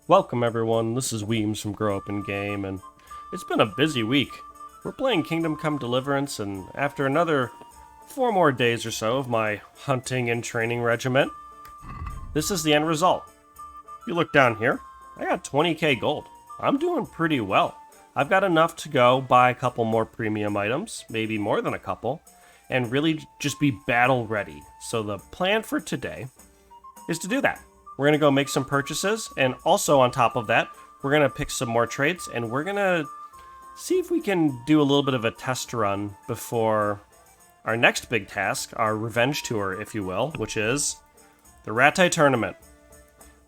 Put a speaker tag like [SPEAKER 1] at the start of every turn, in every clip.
[SPEAKER 1] Welcome everyone, this is Weems from Grow Up in Game, and it's been a busy week. We're playing Kingdom Come Deliverance, and after another 4 more days or so of my hunting and training regiment, this is the end result. If you look down here, I got 20k gold. I'm doing pretty well. I've got enough to go buy a couple more premium items, maybe more than a couple, and really just be battle ready. So the plan for today is to do that. We're going to go make some purchases, and also on top of that, we're going to pick some more traits, and we're going to see if we can do a little bit of a test run before our next big task, our revenge tour, if you will, which is the Rattay Tournament.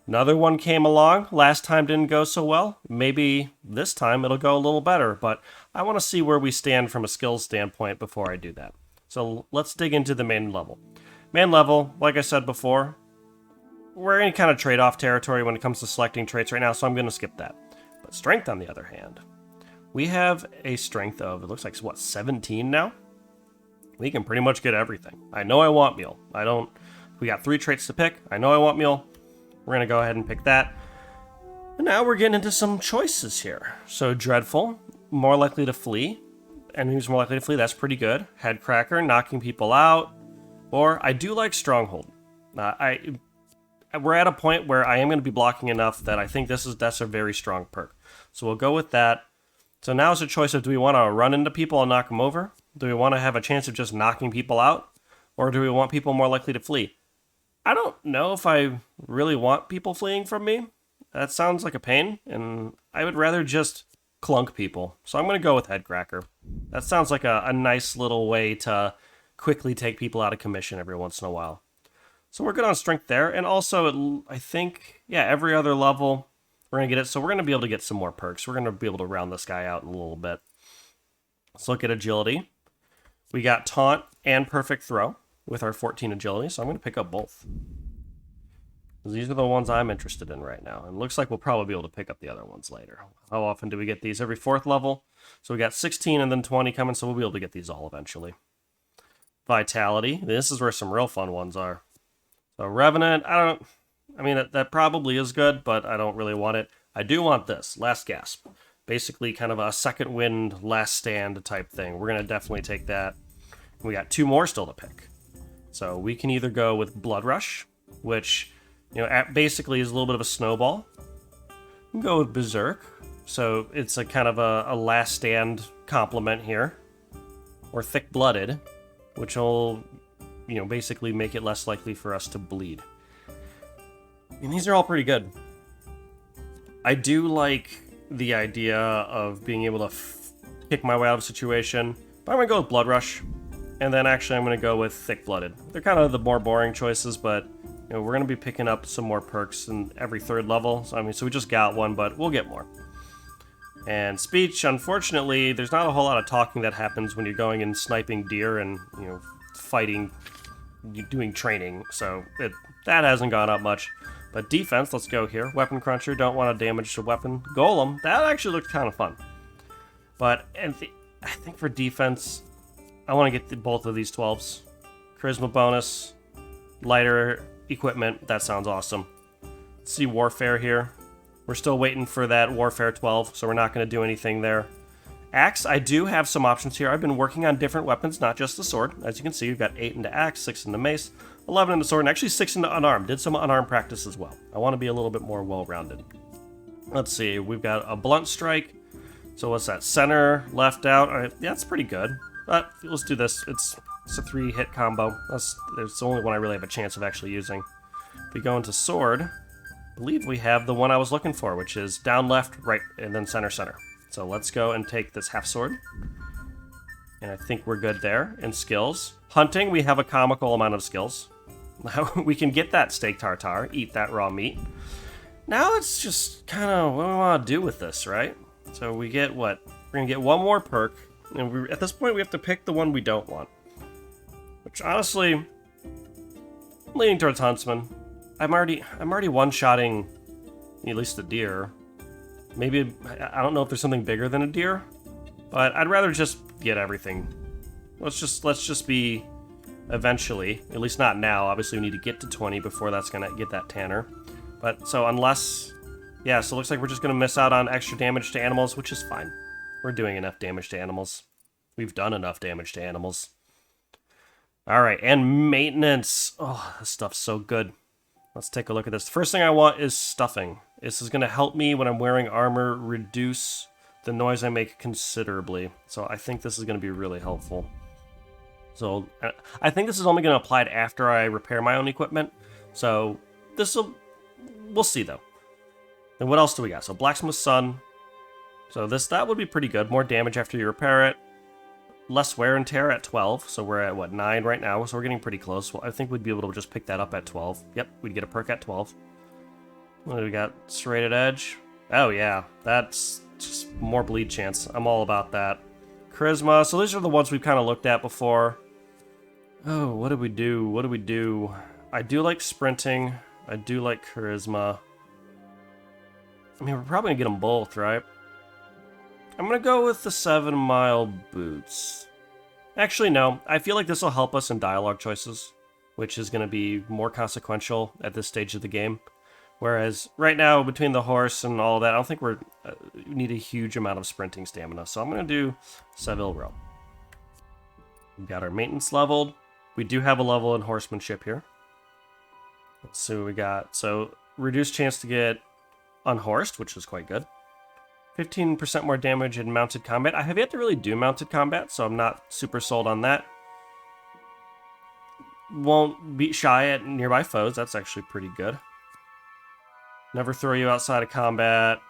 [SPEAKER 1] Another one came along, last time didn't go so well, maybe this time it'll go a little better, but I want to see where we stand from a skills standpoint before I do that. So let's dig into the main level. Main level, like I said before, we're in kind of trade-off territory when it comes to selecting traits right now, so I'm going to skip that. But strength, on the other hand, we have a strength of, it looks like, what, 17 now? We can pretty much get everything. I know I want meal. We got 3 traits to pick. I know I want meal. We're going to go ahead and pick that. And now we're getting into some choices here. So Dreadful, more likely to flee. Enemies more likely to flee, that's pretty good. Headcracker, knocking people out. Or I do like Stronghold. We're at a point where I am going to be blocking enough that I think that's a very strong perk. So we'll go with that. So now it's a choice of, do we want to run into people and knock them over? Do we want to have a chance of just knocking people out? Or do we want people more likely to flee? I don't know if I really want people fleeing from me. That sounds like a pain, and I would rather just clunk people. So I'm going to go with Headcracker. That sounds like a nice little way to quickly take people out of commission every once in a while. So we're good on strength there, and also, I think, yeah, every other level, we're going to get it, so we're going to be able to get some more perks. We're going to be able to round this guy out in a little bit. Let's look at agility. We got taunt and perfect throw with our 14 agility, so I'm going to pick up both. These are the ones I'm interested in right now, and it looks like we'll probably be able to pick up the other ones later. How often do we get these? Every 4th level. So we got 16 and then 20 coming, so we'll be able to get these all eventually. Vitality. This is where some real fun ones are. So Revenant, that probably is good, but I don't really want it. I do want this, Last Gasp. Basically kind of a second wind, last stand type thing. We're going to definitely take that. We got 2 more still to pick. So we can either go with Blood Rush, which, basically is a little bit of a snowball. We can go with Berserk. So it's a kind of a last stand complement here. Or Thick Blooded, which will basically make it less likely for us to bleed. And these are all pretty good. I do like the idea of being able to kick my way out of a situation, but I'm going to go with Blood Rush, and then actually I'm going to go with Thick Blooded. They're kind of the more boring choices, but we're going to be picking up some more perks in every 3rd level. So we just got one, but we'll get more. And speech, unfortunately, there's not a whole lot of talking that happens when you're going and sniping deer and, fighting, doing training, so that hasn't gone up much. But defense, let's go here. Weapon Cruncher, don't want to damage the weapon. Golem, that actually looked kind of fun. But I think for defense, I want to get both of these 12s. Charisma bonus, lighter equipment, that sounds awesome. Let's see Warfare here. We're still waiting for that Warfare 12, so we're not going to do anything there. Axe, I do have some options here. I've been working on different weapons, not just the sword. As you can see, we've got 8 into axe, 6 into mace, 11 into sword, and actually 6 into unarmed. Did some unarmed practice as well. I want to be a little bit more well-rounded. Let's see, we've got a blunt strike. So what's that? Center, left out. All right, yeah, that's pretty good. But let's do this. It's a 3-hit combo. It's the only one I really have a chance of actually using. If we go into sword, I believe we have the one I was looking for, which is down, left, right, and then center, center. So let's go and take this half sword. And I think we're good there. In skills. Hunting, we have a comical amount of skills. We can get that steak tartare, eat that raw meat. Now it's just kind of what do we want to do with this, right? So we get what? We're going to get one more perk. And at this point, we have to pick the one we don't want. Which honestly, I'm leaning towards Huntsman. I'm already one-shotting at least the deer. Maybe, I don't know if there's something bigger than a deer, but I'd rather just get everything. Let's just be eventually, at least not now. Obviously we need to get to 20 before that's gonna get that Tanner. But so unless Yeah, so it looks like we're just going to miss out on extra damage to animals, which is fine. We're doing enough damage to animals. We've done enough damage to animals. Alright, and maintenance. Oh, this stuff's so good. Let's take a look at this. The first thing I want is stuffing. This is going to help me when I'm wearing armor reduce the noise I make considerably. So I think this is going to be really helpful. So I think this is only going to apply after I repair my own equipment. So we'll see though. And what else do we got? So Blacksmith's Son. So that would be pretty good. More damage after you repair it. Less wear and tear at 12. So we're at, what, 9 right now? So we're getting pretty close. Well, I think we'd be able to just pick that up at 12. Yep, we'd get a perk at 12. What do we got? Serrated Edge. Oh, yeah. That's just more bleed chance. I'm all about that. Charisma. So these are the ones we've kind of looked at before. Oh, what did we do? What did we do? I do like sprinting. I do like charisma. I mean, we're probably going to get them both, right? I'm going to go with the 7-mile boots. Actually, no. I feel like this will help us in dialogue choices, which is going to be more consequential at this stage of the game. Whereas right now, between the horse and all that, I don't think we need a huge amount of sprinting stamina. So I'm going to do Seville Row. We've got our maintenance leveled. We do have a level in horsemanship here. Let's see what we got. So, reduced chance to get unhorsed, which is quite good. 15% more damage in mounted combat. I have yet to really do mounted combat, so I'm not super sold on that. Won't be shy at nearby foes. That's actually pretty good. Never throw you outside of combat.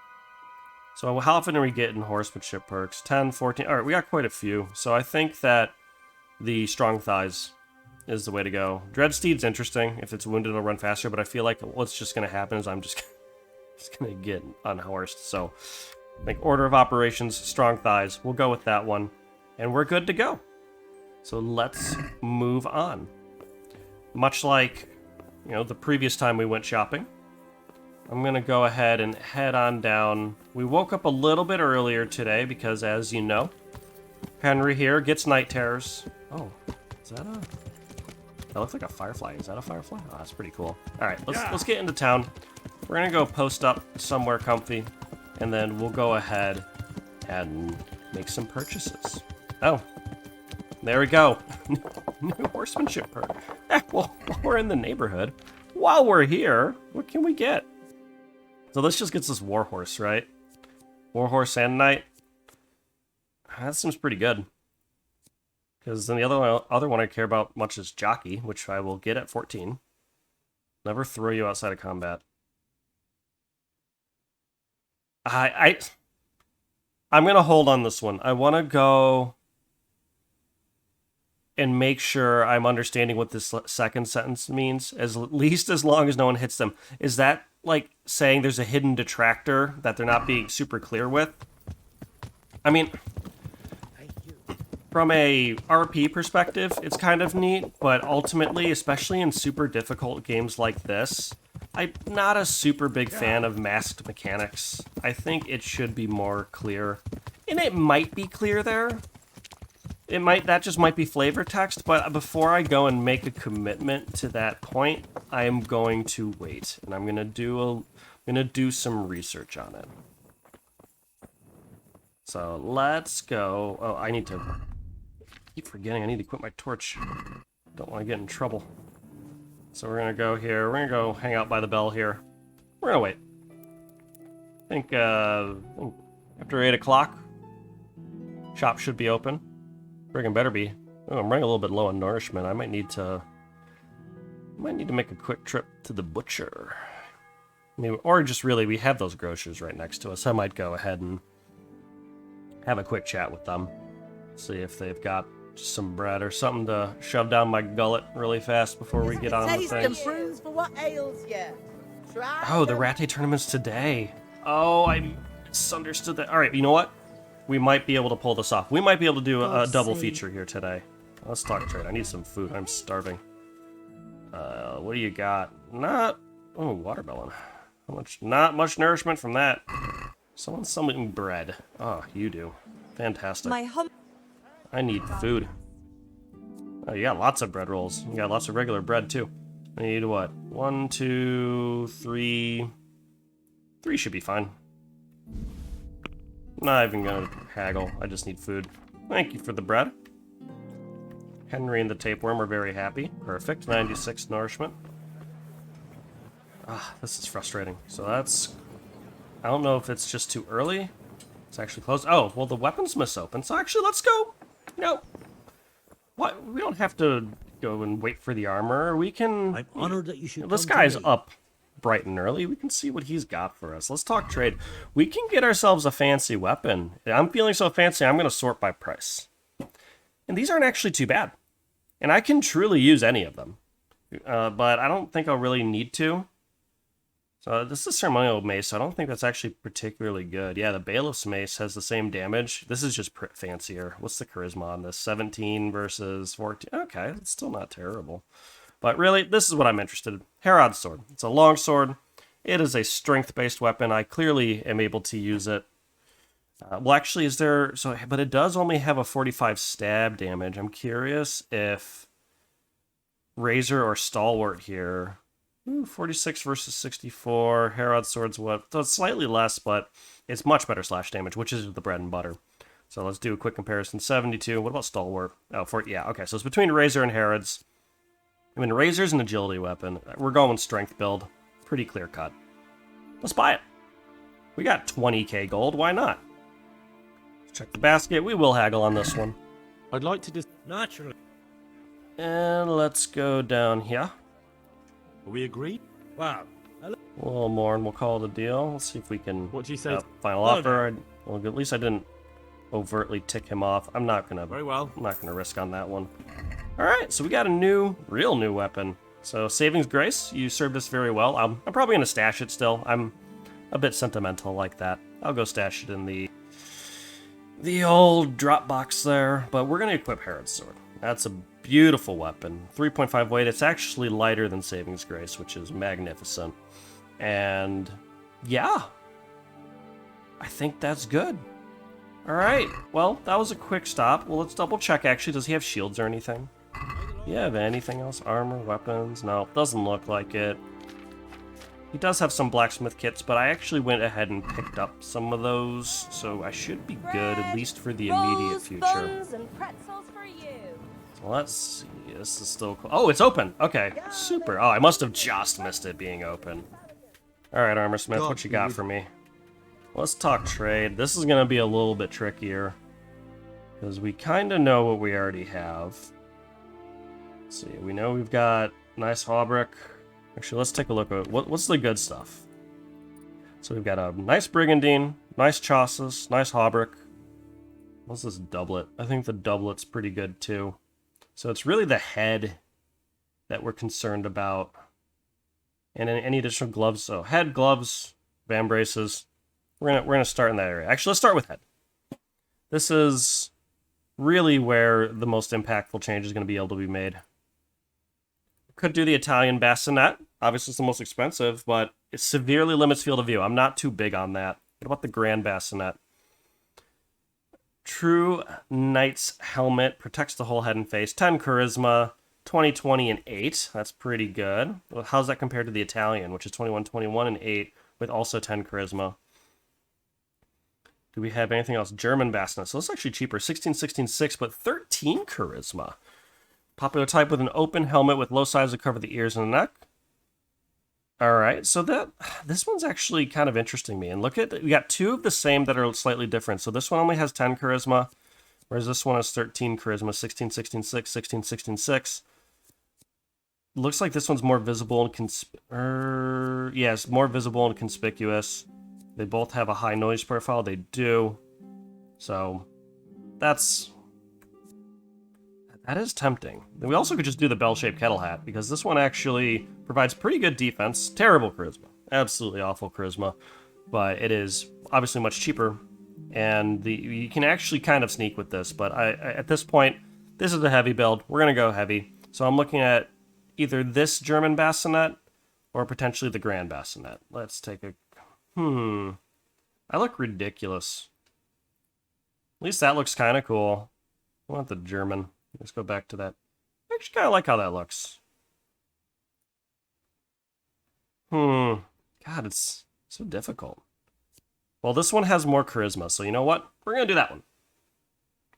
[SPEAKER 1] So how often are we getting horsemanship perks? 10, 14. Alright, we got quite a few. So I think that the strong thighs is the way to go. Dreadsteed's interesting. If it's wounded, it'll run faster, but I feel like what's just going to happen is I'm just going to get unhorsed. So I think order of operations, strong thighs. We'll go with that one. And we're good to go. So let's move on. Much like, the previous time we went shopping, I'm going to go ahead and head on down. We woke up a little bit earlier today because, as you know, Henry here gets night terrors. Oh, is that a... That looks like a firefly. Is that a firefly? Oh, that's pretty cool. All right, let's get into town. We're going to go post up somewhere comfy, and then we'll go ahead and make some purchases. Oh, there we go. New horsemanship perk. Well, while we're in the neighborhood, while we're here, what can we get? So this just gets us Warhorse, right? Warhorse and Knight. That seems pretty good. Because then the other one I care about much is Jockey, which I will get at 14. Never throw you outside of combat. I'm going to hold on this one. I want to go and make sure I'm understanding what this second sentence means, at least as long as no one hits them. Is that like saying there's a hidden detractor that they're not being super clear with? I mean, from a RP perspective, it's kind of neat, but ultimately, especially in super difficult games like this, I'm not a super big fan of masked mechanics. I think it should be more clear. And it might be clear there. That just might be flavor text, but before I go and make a commitment to that point, I am going to wait, and I'm gonna do some research on it. So let's go. Oh, I keep forgetting I need to equip my torch. Don't want to get in trouble. So we're gonna go here. We're gonna go hang out by the bell here. We're gonna wait. I think after 8 o'clock, shop should be open. Friggin' better be. Oh, I'm running a little bit low on nourishment. I might need to make a quick trip to the butcher. I mean, or just really, we have those grocers right next to us. I might go ahead and have a quick chat with them. See if they've got some bread or something to shove down my gullet really fast before we get on with things. Oh, the Rattay Tournament's today. Oh, I misunderstood that. All right, you know what? We might be able to pull this off. We might be able to do a double feature here today. Let's talk trade. I need some food. I'm starving. What do you got? Watermelon. How much? Not much nourishment from that. Something bread. Oh, you do. Fantastic. I need food. Oh, you got lots of bread rolls. You got lots of regular bread, too. I need what? 1, 2, 3... 3 should be fine. Not even gonna haggle. I just need food. Thank you for the bread. Henry and the tapeworm are very happy. Perfect. 96 nourishment. Ah, this is frustrating. So that's... I don't know if it's just too early. It's actually closed. Oh, well, the weaponsmith's open. So actually, let's go. No. What? We don't have to go and wait for the armor. We can...
[SPEAKER 2] I'm honored that you should
[SPEAKER 1] This
[SPEAKER 2] come
[SPEAKER 1] guy's
[SPEAKER 2] to me.
[SPEAKER 1] up bright and early. We can see what he's got for us. Let's talk trade. We can get ourselves a fancy weapon. I'm feeling so fancy, I'm going to sort by price. And these aren't actually too bad. And I can truly use any of them. But I don't think I'll really need to. So this is ceremonial mace, so I don't think that's actually particularly good. Yeah, the bailiff's mace has the same damage. This is just fancier. What's the charisma on this? 17 versus 14. Okay, it's still not terrible. But really, this is what I'm interested in. Herod's sword. It's a long sword. It is a strength-based weapon. I clearly am able to use it. Well, actually, is there... So, but it does only have a 45 stab damage. I'm curious if Razor or Stalwart here... Ooh, 46 versus 64. Herod's sword's what? So it's slightly less, but it's much better slash damage, which is the bread and butter. So let's do a quick comparison. 72. What about Stalwart? Oh, 40. Yeah, okay. So it's between Razor and Herod's. I mean, Razor's an agility weapon. We're going strength build. Pretty clear cut. Let's buy it. We got 20k gold. Why not? Let's check the basket. We will haggle on this one.
[SPEAKER 2] I'd like to just... Naturally.
[SPEAKER 1] And let's go down here.
[SPEAKER 2] Are we agreed? Wow.
[SPEAKER 1] A little more and we'll call it a deal. Let's see if we can...
[SPEAKER 2] What do you say?
[SPEAKER 1] Final offer. Well, at least I didn't overtly tick him off. I'm not gonna...
[SPEAKER 2] Very well.
[SPEAKER 1] I'm not gonna risk on that one. Alright, so we got a real new weapon. So, Savings Grace, you served us very well. I'm probably gonna stash it still. I'm a bit sentimental like that. I'll go stash it in the old drop box there. But we're gonna equip Herod's sword. That's a beautiful weapon. 3.5 weight. It's actually lighter than Savings Grace, which is magnificent. And yeah, I think that's good. All right. Well, that was a quick stop. Well, let's double check. Actually, does he have shields or anything? Do you have anything else? Armor, weapons? No, doesn't look like it. He does have some blacksmith kits, but I actually went ahead and picked up some of those, so I should be good, at least for the immediate future.
[SPEAKER 3] Buns and pretzels for you.
[SPEAKER 1] So let's see. This is still cool. Oh, it's open. Okay, super. Oh, I must have just missed it being open. All right, Armor Smith, what you got for me? Let's talk trade. This is going to be a little bit trickier, because we kind of know what we already have. Let's see. We know we've got nice hauberk. Actually, let's take a look at what's the good stuff. So we've got a nice brigandine, nice chausses, nice hauberk. What's this doublet? I think the doublet's pretty good too. So it's really the head that we're concerned about. And any additional gloves. So head, gloves, van braces. We're gonna start in that area. Actually, let's start with head. This is really where the most impactful change is going to be able to be made. Could do the Italian bassinet. Obviously, it's the most expensive, but it severely limits field of view. I'm not too big on that. What about the grand bassinet? True Knight's helmet protects the whole head and face. 10 charisma, 20, 20, and 8. That's pretty good. Well, how's that compared to the Italian, which is 21, 21, and 8, with also 10 charisma? Do we have anything else? German bassinet. So it's actually cheaper. 16, 16, 6, but 13 charisma. Popular type with an open helmet with low sides to cover the ears and the neck. All right, so this one's actually kind of interesting me. And look at, we got two of the same that are slightly different. So this one only has 10 charisma, whereas this one has 13 charisma, 16, 16, 6, 16, 16, 6. Looks like this one's more visible and yes, more visible and conspicuous. They both have a high noise profile. They do. So that is tempting. Then we also could just do the bell-shaped kettle hat, because this one actually provides pretty good defense. Terrible charisma. Absolutely awful charisma. But it is obviously much cheaper. And you can actually kind of sneak with this. But at this point, this is a heavy build. We're going to go heavy. So I'm looking at either this German bassinet or potentially the grand bassinet. Let's take a... I look ridiculous. At least that looks kind of cool. I want the German. Let's go back to that. I actually kind of like how that looks. God, it's So difficult. Well, this one has more charisma, so you know what? We're going to do that one.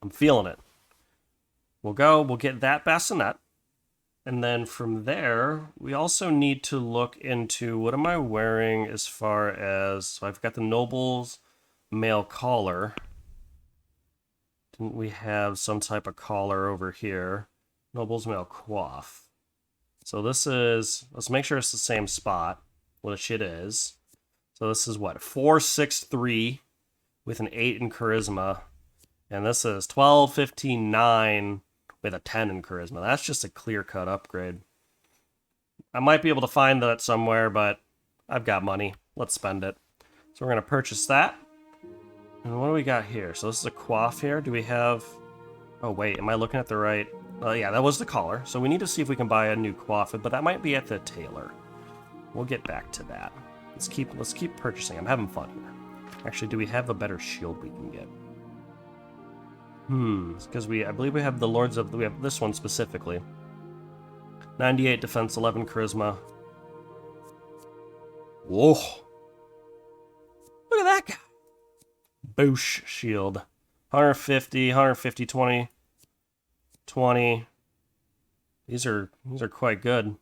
[SPEAKER 1] I'm feeling it. We'll get that bassinet. And then from there, we also need to look into what am I wearing as far as... So I've got the Noble's male collar. Didn't we have some type of collar over here? Noble's male coif. So this is... Let's make sure it's the same spot, which it is. So this is what? 463 with an 8 in charisma. And this is 12, 15, 9 with a 10 in charisma. That's just a clear-cut upgrade. I might be able to find that somewhere, but I've got money. Let's spend it. So we're going to purchase that. And what do we got here? So this is a coif here. Do we have... Oh, wait. Am I looking at the right... Oh, yeah, that was the collar. So we need to see if we can buy a new coif, but that might be at the tailor. We'll get back to that. Let's keep purchasing. I'm having fun here. Actually, do we have a better shield we can get? Because I believe we have the Lords of... We have this one specifically. 98 defense, 11 charisma. Whoa. Look at that guy. Boosh shield. 150, 150, 20. 20. These are quite good.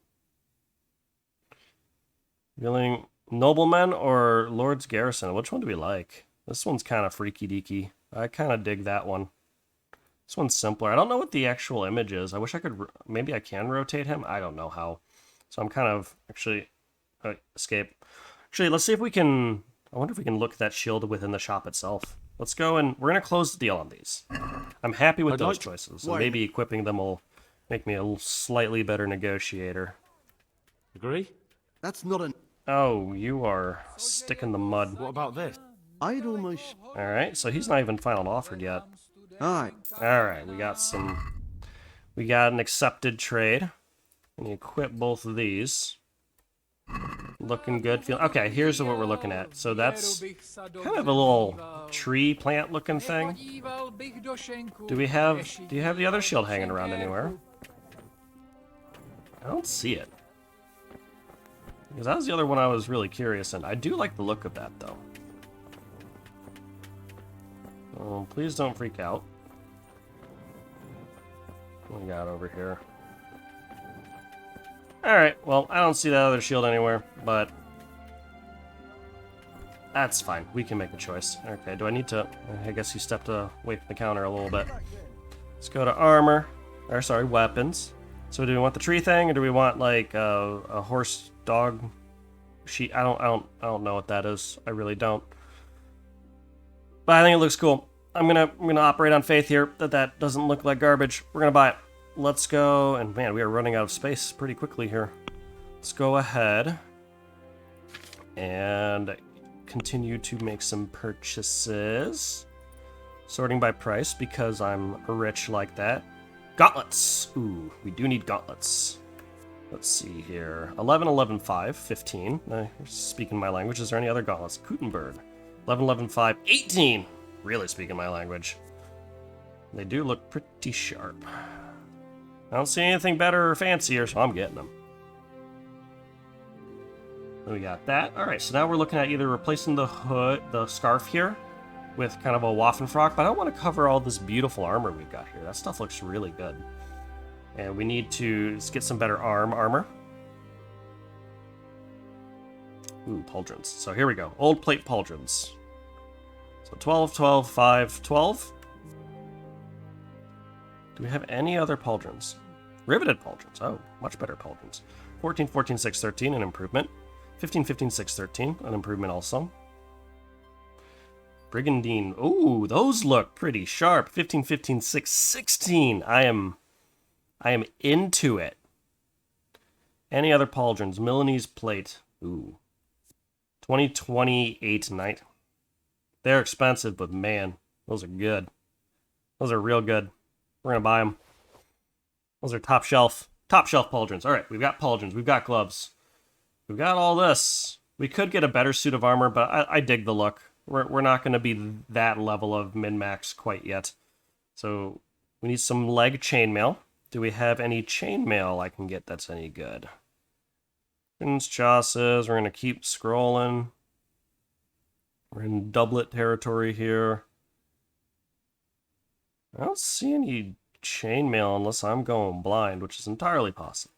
[SPEAKER 1] Feeling Noblemen or Lord's Garrison? Which one do we like? This one's kind of freaky deaky. I kind of dig that one. This one's simpler. I don't know what the actual image is. I wish I could... Maybe I can rotate him? I don't know how. So I'm kind of... Actually... escape. Actually, let's see if we can... I wonder if we can look at that shield within the shop itself. Let's go and... We're going to close the deal on these. I'm happy with those choices. So maybe equipping them will make me a slightly better negotiator.
[SPEAKER 2] Agree?
[SPEAKER 4] That's not an...
[SPEAKER 1] Oh, you are sticking the mud.
[SPEAKER 2] What about this?
[SPEAKER 4] I'd almost...
[SPEAKER 1] Alright, so he's not even final offered yet.
[SPEAKER 4] Aye.
[SPEAKER 1] Alright, we got an accepted trade. And you equip both of these. Looking good. Okay, here's what we're looking at. So that's kind of a little tree plant looking thing. Do you have the other shield hanging around anywhere? I don't see it. Because that was the other one I was really curious in. I do like the look of that though. Oh, please don't freak out. What we got over here? Alright, well, I don't see that other shield anywhere, but that's fine. We can make a choice. Okay, do I need to... I guess you stepped away from the counter a little bit. Let's go to armor. Or, sorry, weapons. So do we want the tree thing, or do we want, like, a horse, dog, sheep? I don't know what that is. I really don't. But I think it looks cool. I'm gonna operate on faith here that doesn't look like garbage. We're gonna buy it. Let's go, and man, we are running out of space pretty quickly here. Let's go ahead and continue to make some purchases. Sorting by price because I'm rich like that. Gauntlets! Ooh, we do need gauntlets. Let's see here. 11, 11, 5, 15. Speaking my language, is there any other gauntlets? Gutenberg. 11, 11, 5, 18! Really speaking my language. They do look pretty sharp. I don't see anything better or fancier, so I'm getting them. We got that. Alright, so now we're looking at either replacing the hood, the scarf here, with kind of a Waffenfrock, but I don't want to cover all this beautiful armor we've got here. That stuff looks really good. And we need to get some better armor. Ooh, pauldrons. So here we go. Old plate pauldrons. So 12, 12, 5, 12. Do we have any other pauldrons? Riveted pauldrons. Oh, much better pauldrons. 14, 14, 6, 13, an improvement. 15, 15, 6, 13, an improvement also. Brigandine. Ooh, those look pretty sharp. 15, 15, 6, 16. I am into it. Any other pauldrons? Milanese plate. Ooh. 2028 night. They're expensive, but man, those are good. Those are real good. We're gonna buy them. Those are top shelf pauldrons. All right, we've got pauldrons. We've got gloves. We've got all this. We could get a better suit of armor, but I dig the look. We're not going to be that level of min-max quite yet. So we need some leg chainmail. Do we have any chainmail I can get that's any good? Chassis. We're going to keep scrolling. We're in doublet territory here. I don't see any chainmail unless I'm going blind, which is entirely possible.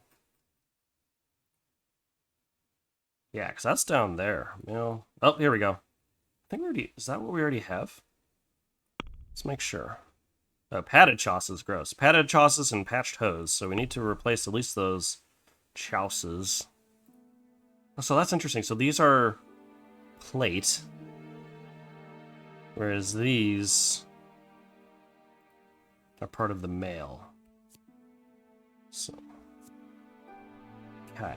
[SPEAKER 1] Yeah, because that's down there. You know. Oh, here we go. I think we already... Is that what we already have? Let's make sure. Padded chausses, gross. Padded chausses and patched hose. So we need to replace at least those chausses. So that's interesting. So these are plate. Whereas these are part of the mail. So. Okay.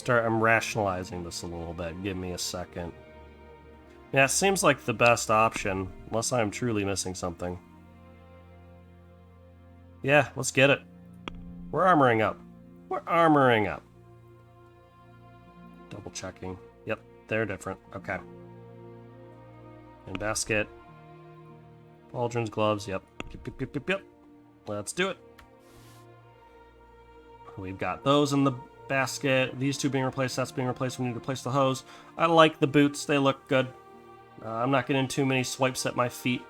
[SPEAKER 1] I'm rationalizing this a little bit. Give me a second. Yeah, it seems like the best option, unless I'm truly missing something. Yeah, let's get it. We're armoring up. We're armoring up. Double checking. Yep, they're different. Okay. And basket. Pauldrons, gloves, yep. Yep. Let's do it. We've got those in the basket. These two being replaced, that's being replaced. We need to replace the hose. I like the boots, they look good. I'm not getting too many swipes at my feet.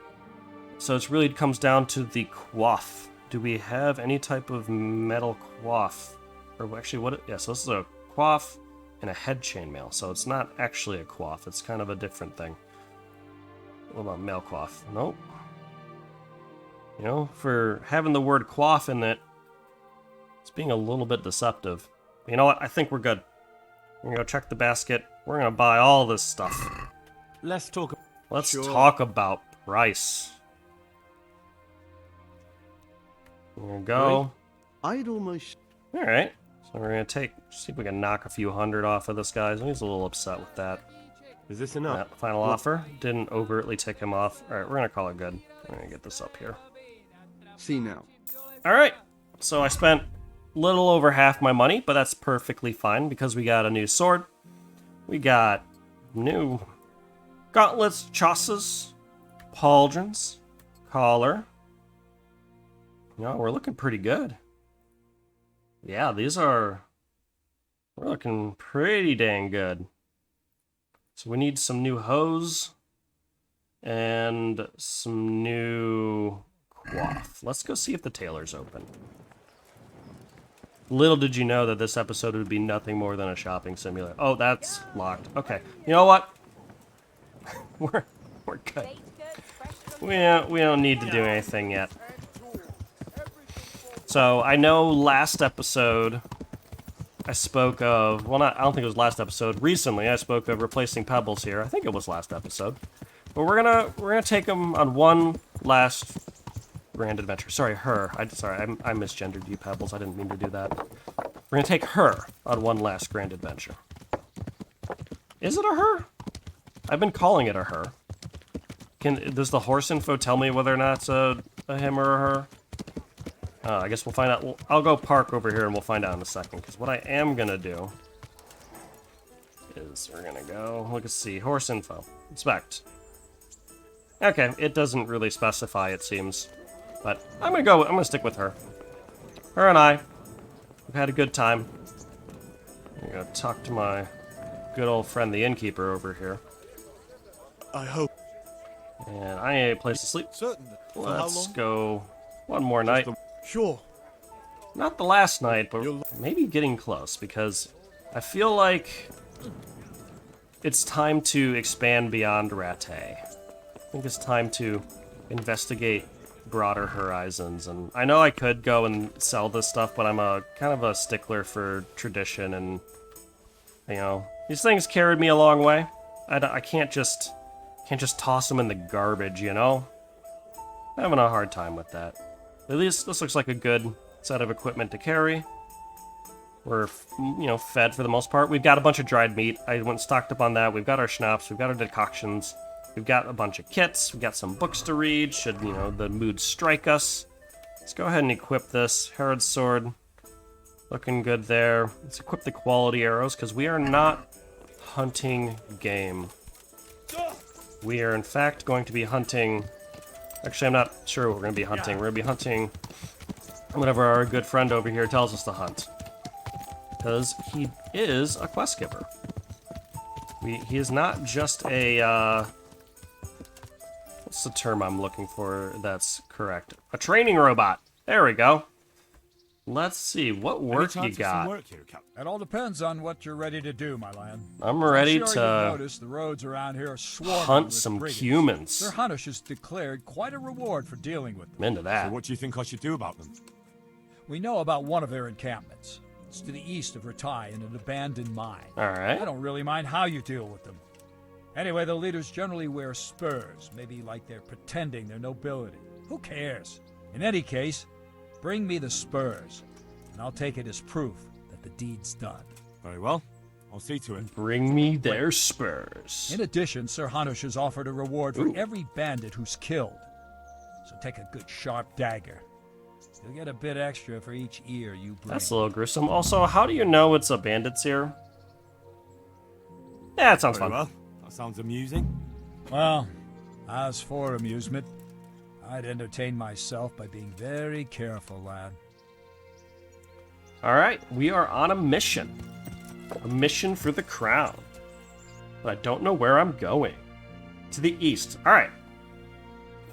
[SPEAKER 1] So it really comes down to the coif. Do we have any type of metal coif? Or actually, what? Yeah, so this is a coif and a head chainmail. So it's not actually a coif. It's kind of a different thing. What about mail coif? Nope. You know, for having the word coif in it, it's being a little bit deceptive. You know what? I think we're good. We're gonna go check the basket. We're gonna buy all this stuff.
[SPEAKER 2] Let's talk.
[SPEAKER 1] Let's talk about price. There we go.
[SPEAKER 4] I'd almost...
[SPEAKER 1] Alright. So we're gonna see if we can knock a few hundred off of this guy. He's a little upset with that.
[SPEAKER 2] Is this enough?
[SPEAKER 1] That final offer didn't overtly tick him off. Alright, we're gonna call it good. We're gonna get this up here.
[SPEAKER 4] See now.
[SPEAKER 1] Alright. So I spent a little over half my money, but that's perfectly fine because we got a new sword. We got new gauntlets, chausses, pauldrons, collar. You know, we're looking pretty good. Yeah, we're looking pretty dang good. So we need some new hose and some new coif. Let's go see if the tailor's open. Little did you know that this episode would be nothing more than a shopping simulator. Oh, that's locked. Okay, you know what? we're good. We don't need to do anything yet. So I know last episode I spoke of, well, I don't think it was last episode. Recently I spoke of replacing pebbles here. I think it was last episode. But we're gonna take them on one last grand adventure. Sorry, her. I misgendered you, Pebbles. I didn't mean to do that. We're gonna take her on one last grand adventure. Is it a her? I've been calling it a her. Does the horse info tell me whether or not it's a him or a her? I guess we'll find out. I'll go park over here and we'll find out in a second. Because what I am gonna do is we're gonna go. Let's see. Horse info. Inspect. Okay, it doesn't really specify, it seems. But I'm gonna stick with her. Her and I. We've had a good time. I'm gonna talk to my good old friend, the innkeeper, over here.
[SPEAKER 5] I hope.
[SPEAKER 1] And I need a place to sleep.
[SPEAKER 5] Certain.
[SPEAKER 1] Let's go one more night.
[SPEAKER 5] Sure.
[SPEAKER 1] Not the last night, but maybe getting close, because I feel like it's time to expand beyond Rattay. I think it's time to investigate broader horizons, and I know I could go and sell this stuff, but I'm a kind of a stickler for tradition, and you know, these things carried me a long way. I can't just toss them in the garbage, you know? I'm having a hard time with that. At least this looks like a good set of equipment to carry. We're, you know, fed for the most part. We've got a bunch of dried meat. I went and stocked up on that. We've got our schnapps. We've got our decoctions. We've got a bunch of kits. We've got some books to read, should, you know, the mood strike us. Let's go ahead and equip this. Herod's sword. Looking good there. Let's equip the quality arrows, because we are not hunting game. We are, in fact, going to be hunting... Actually, I'm not sure what we're going to be hunting. We're going to be hunting whatever our good friend over here tells us to hunt. Because he is a quest giver. He is not just a, what's the term I'm looking for that's correct? A training robot. There we go. Let's see, what work you got?
[SPEAKER 2] Work here, Captain?
[SPEAKER 6] It all depends on what you're ready to do, my lad.
[SPEAKER 1] I'm ready
[SPEAKER 6] sure
[SPEAKER 1] to
[SPEAKER 6] you've noticed the roads around here are swarming
[SPEAKER 1] hunt
[SPEAKER 6] with
[SPEAKER 1] some
[SPEAKER 6] brigands.
[SPEAKER 1] humans.
[SPEAKER 6] Sir Hunnish has declared quite a reward for dealing with them.
[SPEAKER 1] I'm into that.
[SPEAKER 2] So what do you think I should do about them?
[SPEAKER 6] We know about one of their encampments. It's to the east of Rattay in an abandoned mine.
[SPEAKER 1] All right.
[SPEAKER 6] I don't really mind how you deal with them. Anyway, the leaders generally wear spurs, maybe like they're pretending their nobility. Who cares? In any case, bring me the spurs, and I'll take it as proof that the deed's done.
[SPEAKER 2] Very well. I'll see to it.
[SPEAKER 1] Bring me their spurs.
[SPEAKER 6] In addition, Sir Hunnish has offered a reward for every bandit who's killed. So take a good sharp dagger. You'll get a bit extra for each ear you bring.
[SPEAKER 1] That's a little gruesome. Also, how do you know it's a bandits here? Yeah, it sounds
[SPEAKER 2] Very
[SPEAKER 1] fun.
[SPEAKER 2] well. That sounds amusing.
[SPEAKER 6] Well, as for amusement, I'd entertain myself by being very careful, lad.
[SPEAKER 1] All right, we are on a mission. A mission for the crown. But I don't know where I'm going. To the east. All right.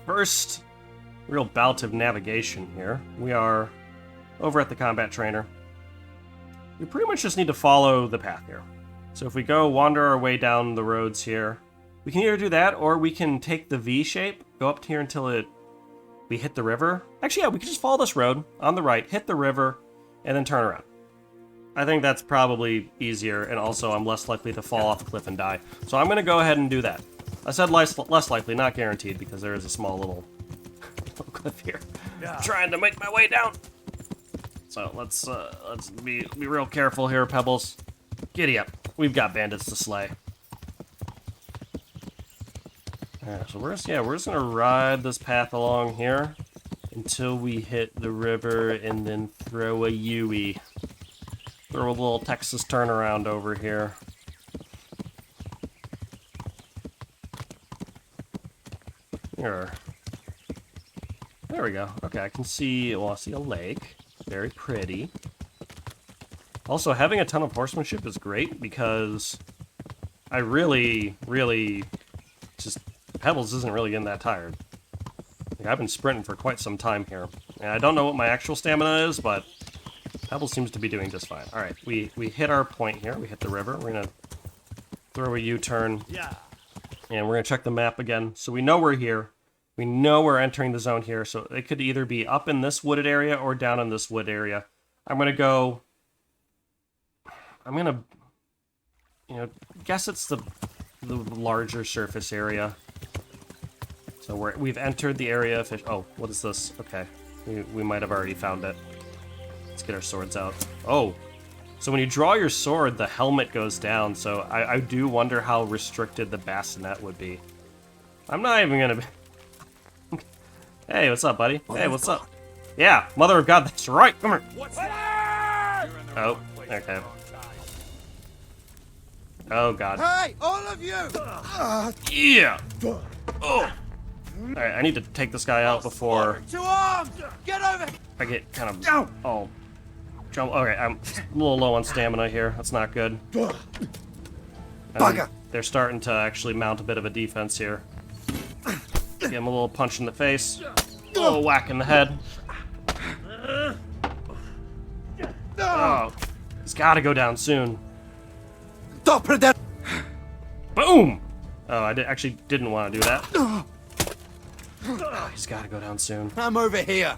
[SPEAKER 1] First real bout of navigation here. We are over at the combat trainer. We pretty much just need to follow the path here. So if we go wander our way down the roads here, we can either do that or we can take the V shape, go up here until we hit the river. Actually, yeah, we can just follow this road on the right, hit the river, and then turn around. I think that's probably easier, and also I'm less likely to fall off a cliff and die. So I'm going to go ahead and do that. I said less likely, not guaranteed, because there is a small little cliff here. I'm trying to make my way down. So let's be real careful here, Pebbles. Giddy up. We've got bandits to slay. Alright, so we're just gonna ride this path along here until we hit the river and then throw a Yui. Throw a little Texas turnaround over here. Here. There we go. Okay, I can see, well, I see a lake. Very pretty. Also, having a ton of horsemanship is great because I really just, Pebbles isn't really getting that tired. Like, I've been sprinting for quite some time here. And I don't know what my actual stamina is, but Pebbles seems to be doing just fine. Alright, we hit our point here. We hit the river. We're going to throw a U-turn. Yeah. And we're going to check the map again. So we know we're here. We know we're entering the zone here. So it could either be up in this wooded area or down in this wood area. I'm going to, guess it's the larger surface area. So we've entered the area of fish. Oh, what is this? Okay. We might have already found it. Let's get our swords out. Oh. So when you draw your sword, the helmet goes down. So I do wonder how restricted the bassinet would be. I'm not even gonna be... Hey, what's up, buddy? Hey, what's up? Yeah, Mother of God, that's right. Come here. Oh, okay. Oh, God.
[SPEAKER 4] Hey, all of you!
[SPEAKER 1] Yeah! Oh! Alright, I need to take this guy out before
[SPEAKER 4] To arms! Get over!
[SPEAKER 1] I get kind of... Oh. Jump. Okay, I'm a little low on stamina here. That's not good.
[SPEAKER 4] Bugger!
[SPEAKER 1] They're starting to actually mount a bit of a defense here. Give him a little punch in the face. A little whack in the head. Oh. He's gotta go down soon. Boom! Oh, I actually didn't want to do that. Oh, he's gotta go down soon.
[SPEAKER 4] I'm over here.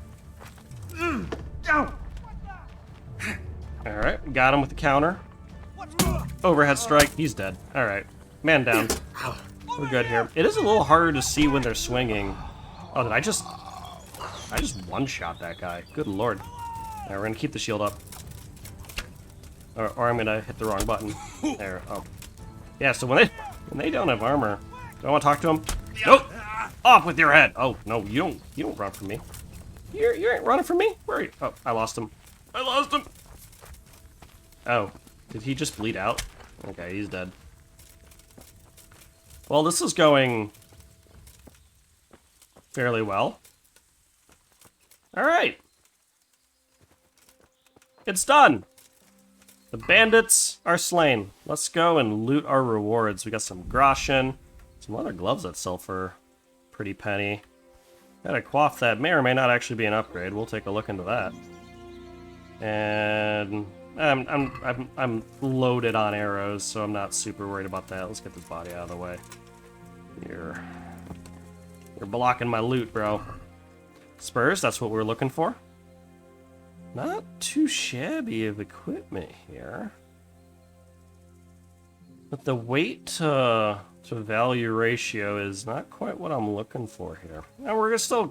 [SPEAKER 1] Alright, got him with the counter. Overhead strike, he's dead. Alright, man down. We're good here. It is a little harder to see when they're swinging. Oh, did I just one-shot that guy. Good lord. Alright, we're gonna keep the shield up. Or I'm gonna hit the wrong button. There, oh. Yeah, so when they don't have armor, do I want to talk to them? Nope! Off with your head! Oh, no, you don't run from me. You ain't running from me? Where are you? Oh, I lost him. I lost him! Oh, did he just bleed out? Okay, he's dead. Well, this is going fairly well. Alright. It's done! The bandits are slain. Let's go and loot our rewards. We got some groschen, some other gloves that sell for a pretty penny. Got a coif that may or may not actually be an upgrade. We'll take a look into that. And I'm loaded on arrows, so I'm not super worried about that. Let's get this body out of the way. You're blocking my loot, bro. Spurs, that's what we're looking for. Not too shabby of equipment here. But the weight to value ratio is not quite what I'm looking for here. And we're gonna still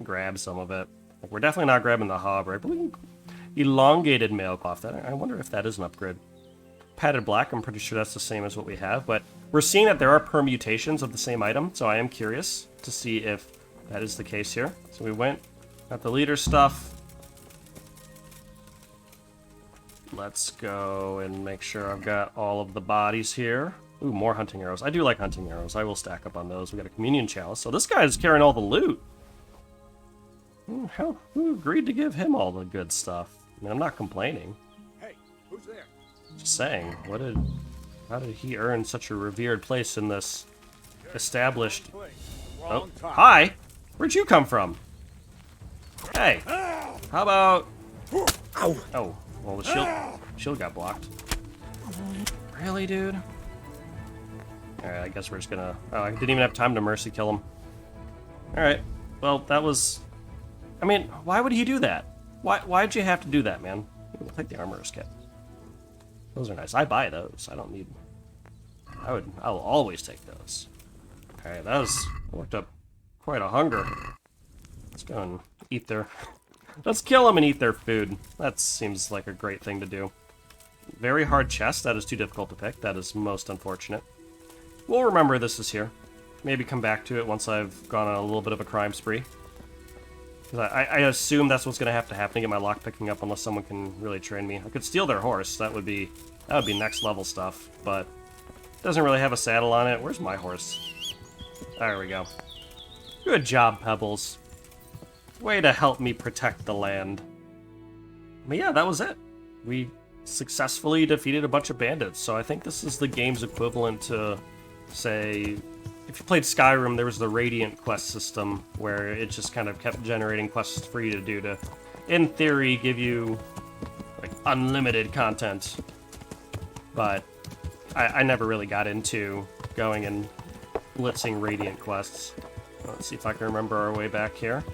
[SPEAKER 1] grab some of it. Like, we're definitely not grabbing the hob, right? But we can elongated mailcloth. I wonder if that is an upgrade. Padded black, I'm pretty sure that's the same as what we have, but we're seeing that there are permutations of the same item, so I am curious to see if that is the case here. So we got the leader stuff. Let's go and make sure I've got all of the bodies here. Ooh, more hunting arrows. I do like hunting arrows. I will stack up on those. We got a communion chalice. So this guy's carrying all the loot. Who agreed to give him all the good stuff? I mean, I'm not complaining.
[SPEAKER 4] Hey, who's there?
[SPEAKER 1] Just saying, how did he earn such a revered place in this established... Oh, hi! Where'd you come from? Hey, how about... Oh, well, the shield got blocked. Really, dude? Alright, I guess we're just gonna... Oh, I didn't even have time to mercy kill him. Alright, well, that was... I mean, why would he do that? Why'd you have to do that, man? We'll take the armorer's kit. Those are nice. I buy those. I don't need... I'll always take those. Alright, that worked up quite a hunger. Let's go and eat their... Let's kill them and eat their food. That seems like a great thing to do. Very hard chest. That is too difficult to pick. That is most unfortunate. We'll remember this is here. Maybe come back to it once I've gone on a little bit of a crime spree. I assume that's what's going to have to happen to get my lock picking up unless someone can really train me. I could steal their horse. That would be next level stuff, but it doesn't really have a saddle on it. Where's my horse? There we go. Good job, Pebbles. Way to help me protect the land. But yeah, that was it. We successfully defeated a bunch of bandits, so I think this is the game's equivalent to, say... If you played Skyrim, there was the Radiant quest system, where it just kind of kept generating quests for you to do to, in theory, give you, like, unlimited content. But I never really got into going and blitzing Radiant quests. Let's see if I can remember our way back here.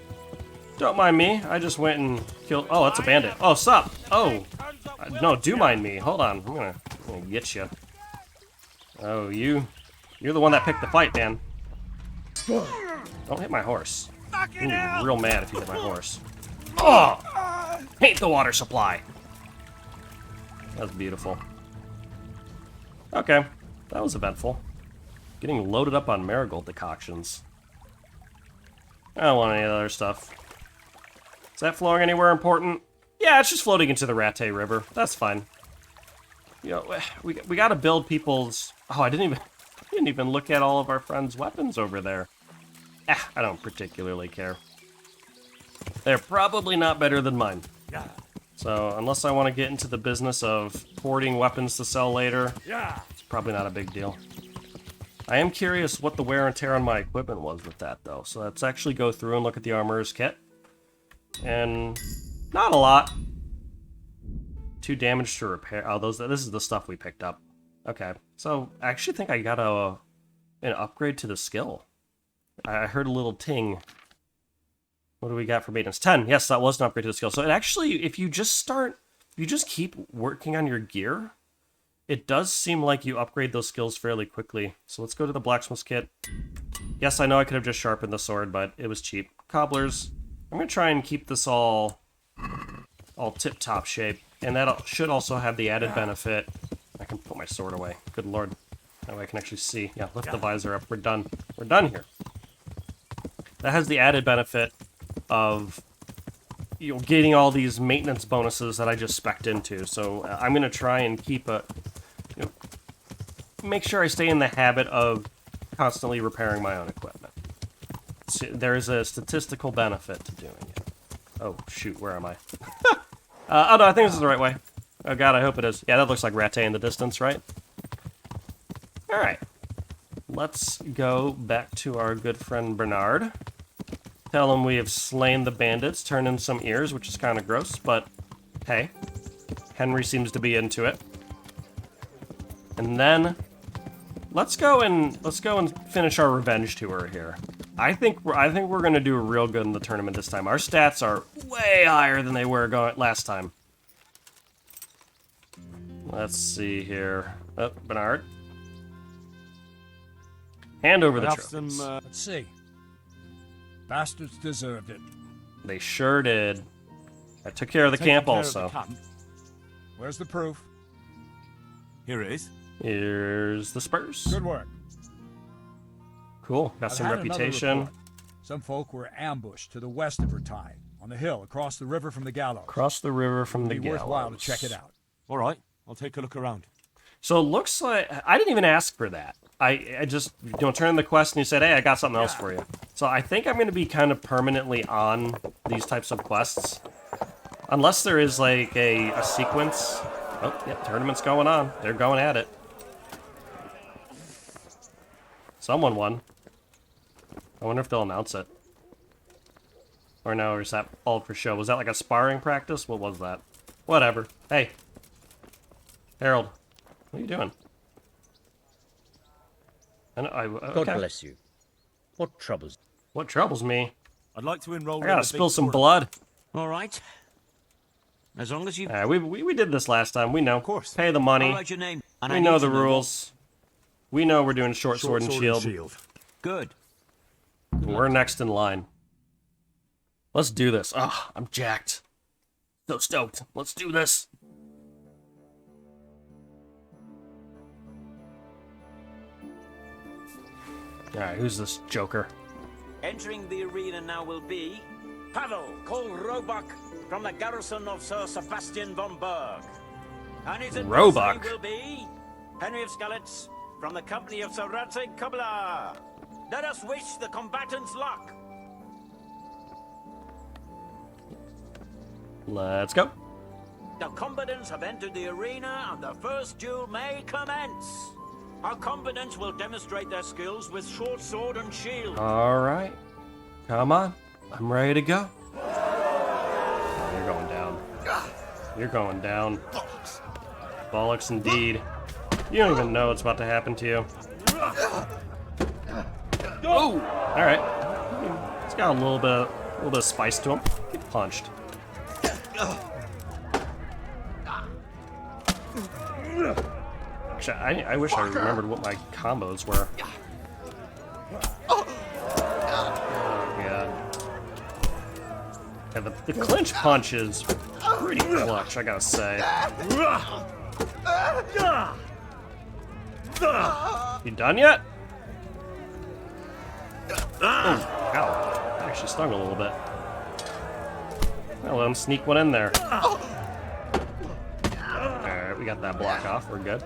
[SPEAKER 1] Don't mind me, I just went and killed... Oh, that's a bandit. Oh, sup? Oh, no, do mind me. Hold on, I'm gonna get you. Oh, You're the one that picked the fight, man. Don't hit my horse. I'm gonna be real mad if you hit my horse. Oh! Hate the water supply. That's beautiful. Okay, that was eventful. Getting loaded up on marigold decoctions. I don't want any of the other stuff. Is that flowing anywhere important? Yeah, it's just floating into the Rattay River. That's fine. You know, we gotta build people's... Oh, I didn't even look at all of our friends' weapons over there. I don't particularly care. They're probably not better than mine. So, unless I want to get into the business of hoarding weapons to sell later, it's probably not a big deal. I am curious what the wear and tear on my equipment was with that, though. So let's actually go through and look at the armorer's kit. And not a lot. 2 damage to repair. Oh, this is the stuff we picked up. Okay, so I actually think I got an upgrade to the skill. I heard a little ting. What do we got for maintenance? 10. Yes, that was an upgrade to the skill. So it actually, if you just keep working on your gear, it does seem like you upgrade those skills fairly quickly. So let's go to the blacksmith's kit. Yes, I know I could have just sharpened the sword, but it was cheap. Cobblers. I'm going to try and keep this all tip-top shape. And that should also have the added benefit. I can put my sword away. Good lord. That way I can actually see. Yeah, lift the visor up. We're done. We're done here. That has the added benefit of getting all these maintenance bonuses that I just spec'd into. So I'm going to try and keep make sure I stay in the habit of constantly repairing my own equipment. There is a statistical benefit to doing it. Oh, shoot, where am I? Oh no, I think this is the right way. Oh god, I hope it is. Yeah, that looks like Rattay in the distance, right? Alright. Let's go back to our good friend Bernard. Tell him we have slain the bandits, turned in some ears, which is kind of gross, but hey. Henry seems to be into it. And then let's go and finish our revenge tour here. I think we're gonna do real good in the tournament this time. Our stats are way higher than they were last time. Let's see here. Oh, Bernard. Hand over the trophies.
[SPEAKER 6] Let's see. Bastards deserved it.
[SPEAKER 1] They sure did. I took care of the camp also.
[SPEAKER 6] Where's the proof?
[SPEAKER 2] Here it is.
[SPEAKER 1] Here's the Spurs.
[SPEAKER 6] Good work.
[SPEAKER 1] Cool. Got
[SPEAKER 6] I've
[SPEAKER 1] some
[SPEAKER 6] had another
[SPEAKER 1] reputation.
[SPEAKER 6] report. Some folk were ambushed to the west of Rattay, on the hill across the river from the gallows.
[SPEAKER 1] Across the river from the
[SPEAKER 6] It'd be
[SPEAKER 1] gallows.
[SPEAKER 6] worthwhile to check it out.
[SPEAKER 2] All right, I'll take a look around.
[SPEAKER 1] So it looks like I didn't even ask for that. I just turn in the quest and you said, hey, I got something else for you. So I think I'm going to be kind of permanently on these types of quests, unless there is like a sequence. Oh, yep, tournament's going on. They're going at it. Someone won. I wonder if they'll announce it. Or no, or is that all for show? Was that like a sparring practice? What was that? Whatever. Hey. Harold. What are you doing? Okay.
[SPEAKER 7] God bless you. What troubles?
[SPEAKER 1] What troubles me?
[SPEAKER 2] I'd like to enroll.
[SPEAKER 1] I gotta spill some blood.
[SPEAKER 7] All right. As long as you...
[SPEAKER 1] We did this last time. We know. Of
[SPEAKER 2] course.
[SPEAKER 1] Pay the
[SPEAKER 7] I'll
[SPEAKER 1] money.
[SPEAKER 7] write your name. And
[SPEAKER 1] We
[SPEAKER 7] I
[SPEAKER 1] know
[SPEAKER 7] need
[SPEAKER 1] the
[SPEAKER 7] to know
[SPEAKER 1] rules. We know we're doing short sword and shield.
[SPEAKER 7] what- Good.
[SPEAKER 1] We're next in line. Let's do this. Ah, I'm jacked. So stoked. Let's do this. Alright, who's this joker?
[SPEAKER 8] Entering the arena now will be Pavel called Roebuck from the garrison of Sir Sebastian von Berg. And his adversary
[SPEAKER 1] Roebuck.
[SPEAKER 8] will be Henry of Skalitz from the company of Sir Rattay Tournament. Let us wish the combatants luck.
[SPEAKER 1] Let's go.
[SPEAKER 8] The combatants have entered the arena and the first duel may commence. Our combatants will demonstrate their skills with short sword and shield.
[SPEAKER 1] Alright. Come on. I'm ready to go. Oh, you're going down. You're going down. Bollocks indeed. You don't even know what's about to happen to you. Oh! Alright. It's got a little bit of spice to him. Get punched. Actually, I wish I remembered what my combos were. Oh, God. Yeah, the clinch punch is pretty clutch, I gotta say. You done yet? Oh, ow. That actually stung a little bit. I'll let him sneak one in there. Alright, we got that block off. We're good.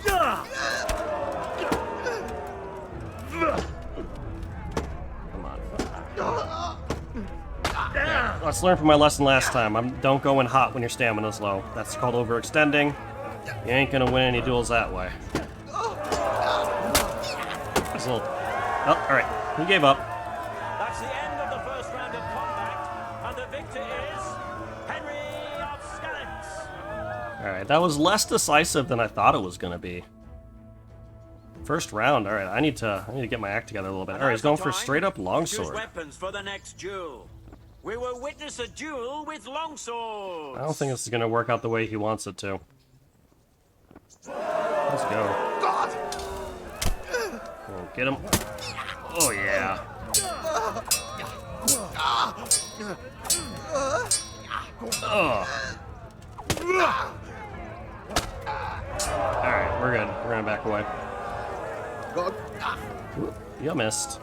[SPEAKER 1] Come on. Yeah, let's learn from my lesson last time. Don't go in hot when your stamina's low. That's called overextending. You ain't gonna win any duels that way. That's a little... Oh, alright. He gave up.
[SPEAKER 8] That's the end of the first round of combat, and the victor is Henry of Skalitz.
[SPEAKER 1] Alright, that was less decisive than I thought it was gonna be. First round, alright, I need to get my act together a little bit. Alright, he's going for straight up
[SPEAKER 8] Choose
[SPEAKER 1] longsword.
[SPEAKER 8] weapons for the next duel. We will witness a duel with longswords.
[SPEAKER 1] I don't think this is gonna work out the way he wants it to. Let's go. Oh, get him. Oh yeah. Oh. Alright, we're good. We're gonna back away. Ooh, you missed.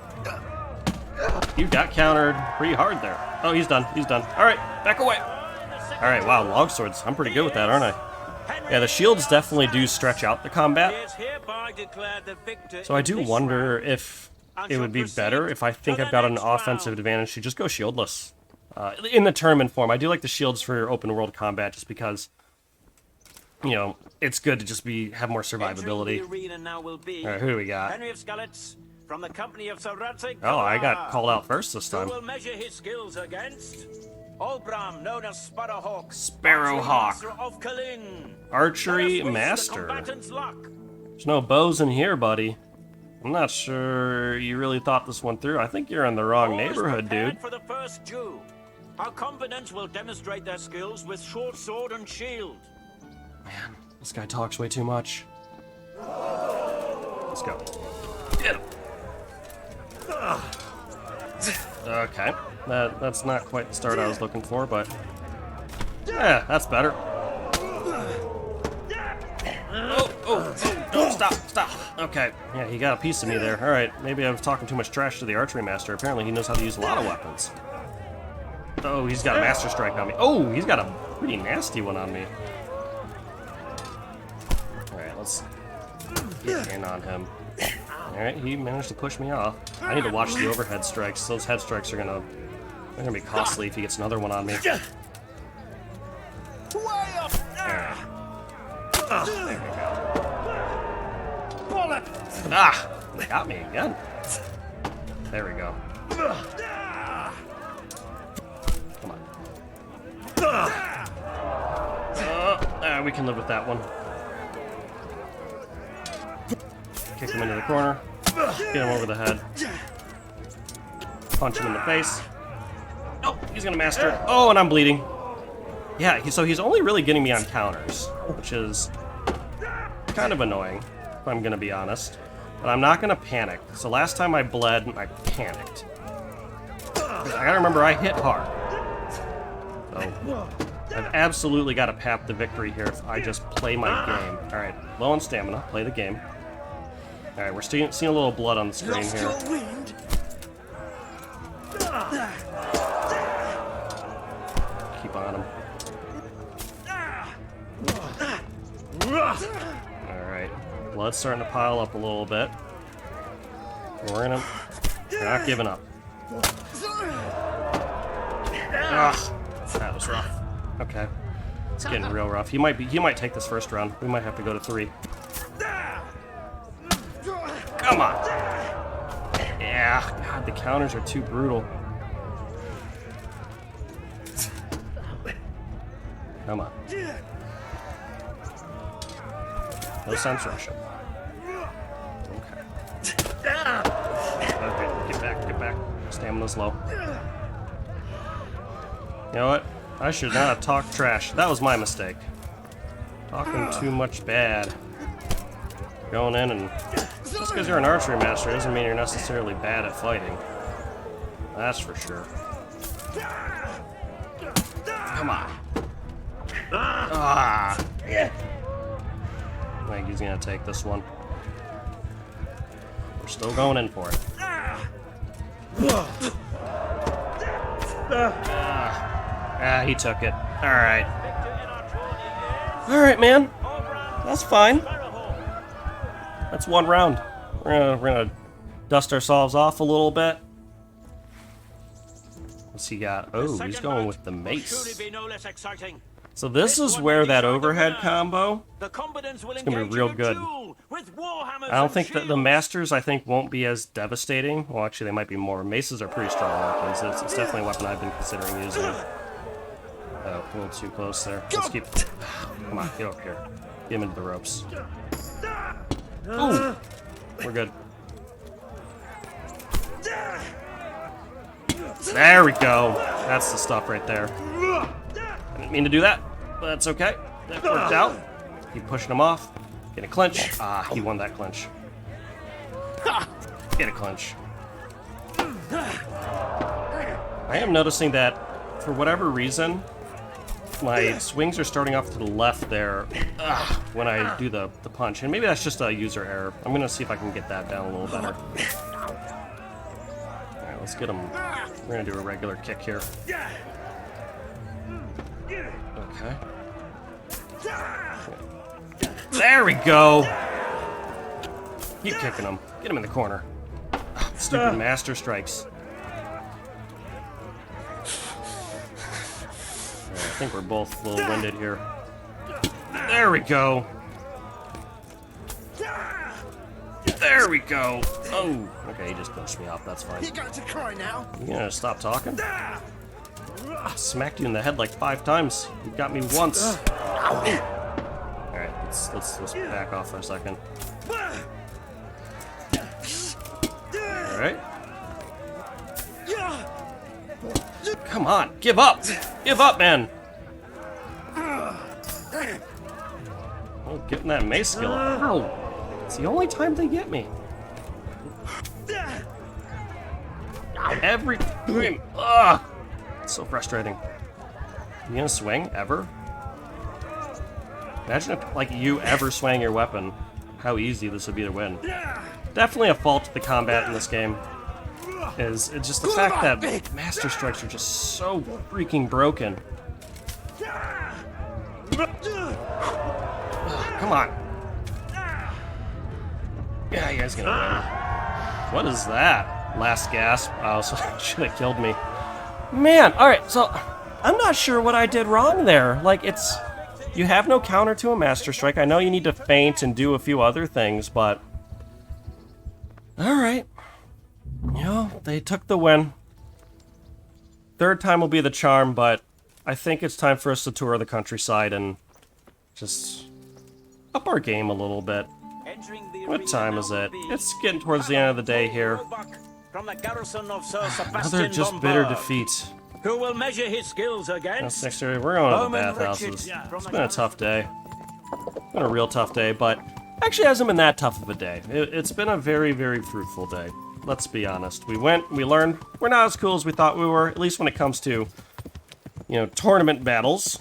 [SPEAKER 1] You got countered pretty hard there. Oh, he's done. He's done. Alright, back away. Alright, wow, longswords. I'm pretty good with that, aren't I? Yeah, the shields definitely do stretch out the combat. So I do wonder if it would be better if I think I've got an offensive advantage to just go shieldless. in the tournament form. I do like the shields for open world combat just because, you know, it's good to just have more survivability.
[SPEAKER 8] Entering the arena now will be
[SPEAKER 1] All right, who do we got?
[SPEAKER 8] Henry of Skellets from the company of Sir Rattay.
[SPEAKER 1] Oh, I got called out first this
[SPEAKER 8] Who
[SPEAKER 1] time.
[SPEAKER 8] will measure his skills against Olbram, known as Sparrowhawk.
[SPEAKER 1] Sparrowhawk.
[SPEAKER 8] Master of Kalin.
[SPEAKER 1] Archery
[SPEAKER 8] Let us wish the
[SPEAKER 1] master.
[SPEAKER 8] combatants luck.
[SPEAKER 1] There's no bows in here, buddy. I'm not sure you really thought this one through. I think you're in the wrong
[SPEAKER 8] All is
[SPEAKER 1] neighborhood,
[SPEAKER 8] prepared
[SPEAKER 1] dude.
[SPEAKER 8] For the first duel. Our combatants will demonstrate their skills with short sword and shield.
[SPEAKER 1] Man, this guy talks way too much. Let's go. Get him. Okay, that's not quite the start I was looking for, but yeah, that's better. Oh, stop. Okay, yeah, he got a piece of me there. All right, maybe I was talking too much trash to the archery master. Apparently, he knows how to use a lot of weapons. Oh, he's got a master strike on me. Oh, he's got a pretty nasty one on me. All right, let's get in on him. All right, he managed to push me off. I need to watch the overhead strikes. Those head strikes are they're gonna be costly if he gets another one on me. There we go. Ah, got me again. There we go. Come on. We can live with that one. Kick him into the corner. Get him over the head. Punch him in the face. Oh, he's gonna master it. Oh, and I'm bleeding. Yeah, so he's only really getting me on counters, which is kind of annoying, if I'm gonna be honest. But I'm not gonna panic. So last time I bled, I panicked. I gotta remember I hit hard. So I've absolutely got to pap the victory here if I just play my game. All right, low on stamina, play the game. All right, we're seeing a little blood on the screen here. Keep on him. All right, blood's starting to pile up a little bit. We're not giving up. Ugh, that was rough. Okay, it's getting real rough. He might take this first round. We might have to go to 3. Come on. Yeah, God, the counters are too brutal. Come on. No sense rushing. Okay. Okay, get back. Stamina's low. You know what? I should not have talked trash. That was my mistake. Talking too much bad. Going in and... Just because you're an archery master doesn't mean you're necessarily bad at fighting. That's for sure. Come on. Ah! I think he's gonna take this one. We're still going in for it. He took it. Alright. Alright, man. That's fine. That's one round. We're gonna dust ourselves off a little bit. What's he got? Oh, he's going with the mace. So this is where that overhead combo is gonna be real good. I don't think that the masters, won't be as devastating. Well, actually, they might be more. Maces are pretty strong weapons. It's definitely a weapon I've been considering using. Oh, a little too close there. Let's keep... Come on, get up here. Get him into the ropes. Ooh! We're good. There we go. That's the stuff right there. I didn't mean to do that, but that's okay. That worked out. Keep pushing him off. Get a clinch. Ah, he won that clinch. Get a clinch. I am noticing that, for whatever reason, my swings are starting off to the left there when I do the punch. And maybe that's just a user error. I'm going to see if I can get that down a little better. Alright, let's get him. We're going to do a regular kick here. Okay. There we go! Keep kicking him. Get him in the corner. Stupid master strikes. think we're both a little winded here. There we go. There we go. Oh, okay, he just pushed me off. That's fine.
[SPEAKER 4] You're going to cry now.
[SPEAKER 1] You gonna stop talking? I smacked you in the head like 5 times. You got me once. All right, let's back off for a second. All right. Come on, give up! Give up, man! Oh, getting that mace skill. Ow! It's the only time they get me. Every time. Ugh! It's so frustrating. You gonna swing ever? Imagine if, like, you ever swang your weapon. How easy this would be to win. Definitely a fault to the combat in this game. Is it's just the fact that Master Strikes are just so freaking broken. Ugh, come on. Yeah, you guys gonna win. What is that? Last gasp. Oh, so should have killed me. Man, alright, so I'm not sure what I did wrong there. Like, it's... You have no counter to a Master Strike. I know you need to feint and do a few other things, but... Alright. You know, they took the win. Third time will be the charm, but I think it's time for us to tour the countryside and just up our game a little bit. What time is it? It's getting towards the end of the day here.
[SPEAKER 8] From the garrison of Sir
[SPEAKER 1] Another
[SPEAKER 8] Sebastian
[SPEAKER 1] just bitter
[SPEAKER 8] Lombard,
[SPEAKER 1] defeat.
[SPEAKER 8] who will measure his skills
[SPEAKER 1] That's
[SPEAKER 8] against
[SPEAKER 1] next area. We're going to the
[SPEAKER 8] Roman
[SPEAKER 1] bathhouses.
[SPEAKER 8] Richard
[SPEAKER 1] It's been a tough day. It's been a real tough day, but actually hasn't been that tough of a day. It's been a very, very fruitful day. Let's be honest. We went, we learned. We're not as cool as we thought we were, at least when it comes to, you know, tournament battles.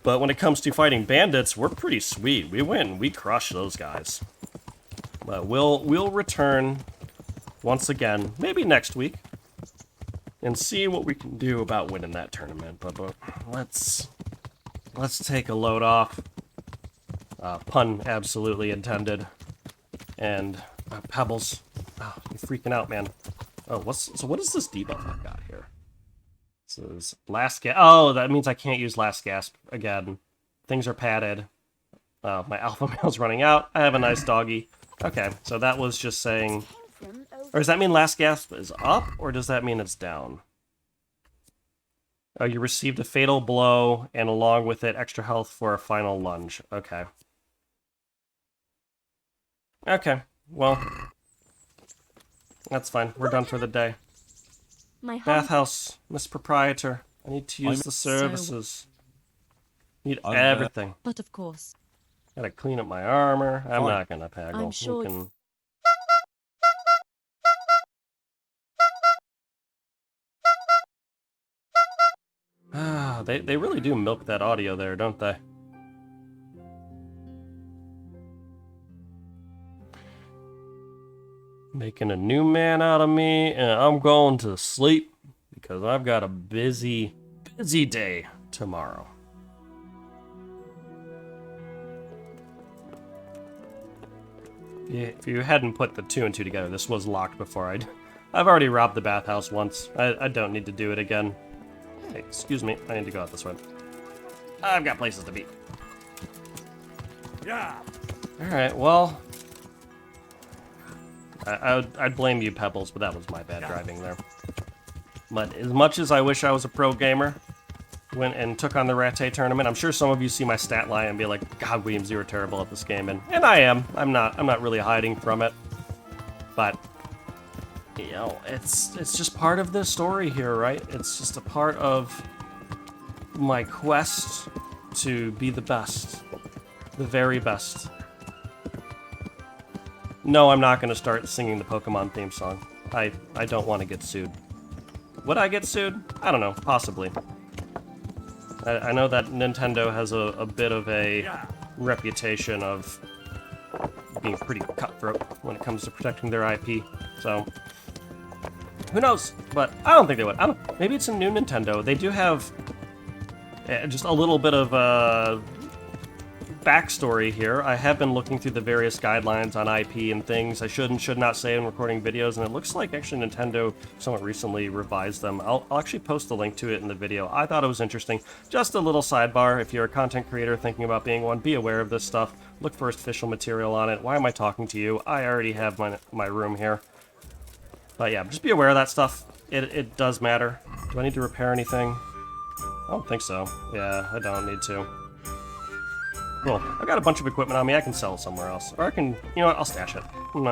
[SPEAKER 1] But when it comes to fighting bandits, we're pretty sweet. We win. We crush those guys. But we'll return once again, maybe next week, and see what we can do about winning that tournament. But let's take a load off. Pun absolutely intended. And Pebbles. Oh, I'm freaking out, man. Oh, what is this debuff I've got here? This is last gasp. Oh, that means I can't use last gasp again. Things are padded. My alpha male's running out. I have a nice doggy. Okay, so that was just saying... Or does that mean last gasp is up, or does that mean it's down? Oh, you received a fatal blow, and along with it, extra health for a final lunge. Okay. Okay, well... That's fine. We're done for the day.
[SPEAKER 3] My heart.
[SPEAKER 1] Bathhouse, Miss Proprietor. I need to use the services. Need everything.
[SPEAKER 3] But of course.
[SPEAKER 1] Gotta clean up my armor. I'm not gonna paggle.
[SPEAKER 3] I'm sure.
[SPEAKER 1] You can... They really do milk that audio there, don't they? Making a new man out of me, and I'm going to sleep because I've got a busy day tomorrow. Yeah, if you hadn't put the 2 and 2 together, this was locked before I've already robbed the bathhouse once. I don't need to do it again. Hey, excuse me, I need to go out this way. I've got places to be.
[SPEAKER 2] Yeah.
[SPEAKER 1] Alright, well... I'd blame you, Pebbles, but that was my bad driving there. But as much as I wish I was a pro gamer, went and took on the Rattay Tournament, I'm sure some of you see my stat line and be like, God, Williams, you were terrible at this game, and I am. I'm not really hiding from it. But, you know, it's just part of the story here, right? It's just a part of my quest to be the best. The very best. No, I'm not going to start singing the Pokemon theme song. I don't want to get sued. Would I get sued? I don't know. Possibly. I know that Nintendo has a bit of a reputation of being pretty cutthroat when it comes to protecting their IP. So, who knows? But I don't think they would. I don't. Maybe it's a new Nintendo. They do have just a little bit of backstory here. I have been looking through the various guidelines on IP and things I should and should not say in recording videos, and it looks like actually Nintendo somewhat recently revised them. I'll actually post a link to it in the video. I thought it was interesting. Just a little sidebar, if you're a content creator thinking about being one, be aware of this stuff. Look for official material on it. Why am I talking to you? I already have my room here. But yeah, just be aware of that stuff. It does matter. Do I need to repair anything? I don't think so. Yeah, I don't need to. Cool. I've got a bunch of equipment on me. I can sell it somewhere else. Or I can, you know what, I'll stash it. I'm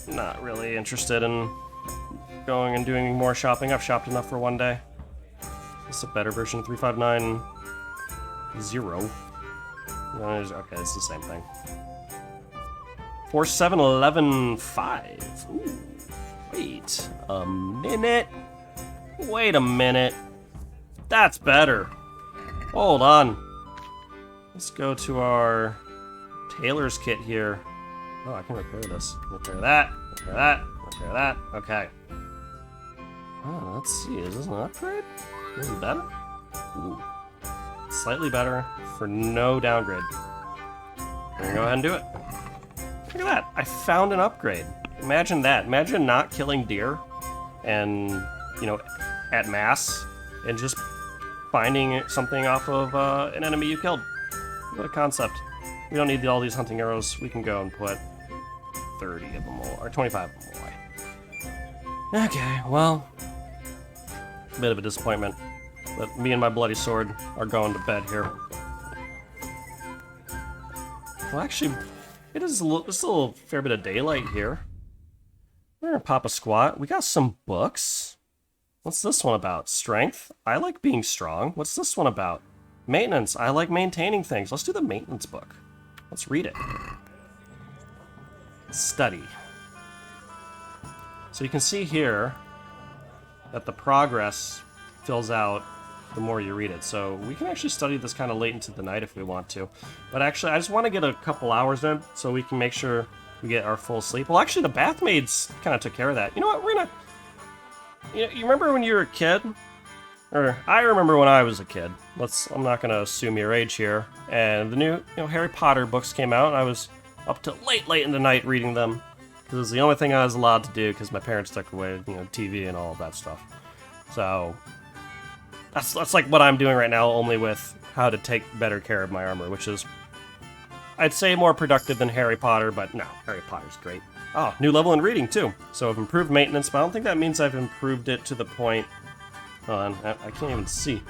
[SPEAKER 1] not really interested in going and doing more shopping. I've shopped enough for one day. This is a better version, 359-0. Okay, it's the same thing. 4711-5. Ooh. Wait a minute. Wait a minute. That's better. Hold on. Let's go to our tailor's kit here. Oh, I can repair this. Repair that. Repair that. Repair that. Okay. Oh, let's see. Is this an upgrade? Is it better? Ooh. Slightly better for no downgrade. We're gonna go ahead and do it. Look at that. I found an upgrade. Imagine that. Imagine not killing deer and, you know, at mass and just finding something off of an enemy you killed. What a concept. We don't need all these hunting arrows. We can go and put 30 of them away, or 25 of them away. Okay, well, a bit of a disappointment. But me and my bloody sword are going to bed here. Well, actually, there's still a fair bit of daylight here. We're gonna pop a squat. We got some books. What's this one about? Strength? I like being strong. What's this one about? Maintenance. I like maintaining things. Let's do the maintenance book. Let's read it. Study. So you can see here that the progress fills out the more you read it. So we can actually study this kind of late into the night if we want to. But actually, I just want to get a couple hours in so we can make sure we get our full sleep. Well, actually, the bath maids kind of took care of that. You know what? We're gonna... You remember when you were a kid? Or I remember when I was a kid. I'm not gonna assume your age here. And the new, Harry Potter books came out, and I was up to late in the night reading them because it was the only thing I was allowed to do because my parents took away, TV and all of that stuff. So that's like what I'm doing right now, only with how to take better care of my armor, which is, I'd say, more productive than Harry Potter, but no, Harry Potter's great. Oh, new level in reading too. So I've improved maintenance, but I don't think that means I've improved it to the point. Hold on, I can't even see.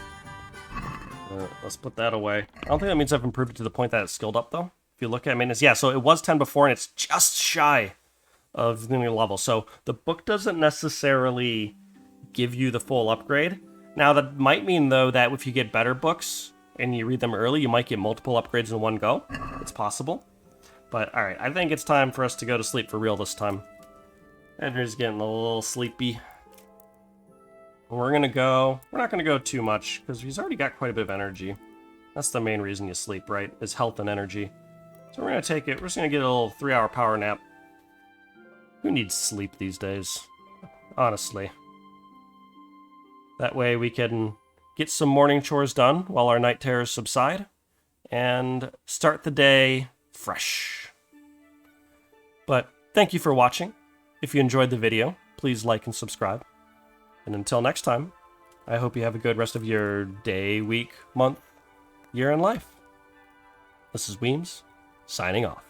[SPEAKER 1] Let's put that away. I don't think that means I've improved it to the point that it's skilled up, though. If you look at maintenance, yeah, so it was 10 before, and it's just shy of the new level. So the book doesn't necessarily give you the full upgrade. Now, that might mean, though, that if you get better books and you read them early, you might get multiple upgrades in one go. It's possible. But, alright, I think it's time for us to go to sleep for real this time. Edgar's getting a little sleepy. We're not gonna go too much, because he's already got quite a bit of energy. That's the main reason you sleep, right? Is health and energy. So we're gonna take it, we're just gonna get a little 3-hour power nap. Who needs sleep these days? Honestly. That way we can get some morning chores done while our night terrors subside, and start the day fresh. But thank you for watching. If you enjoyed the video, please like and subscribe. And until next time, I hope you have a good rest of your day, week, month, year, and life. This is Weems, signing off.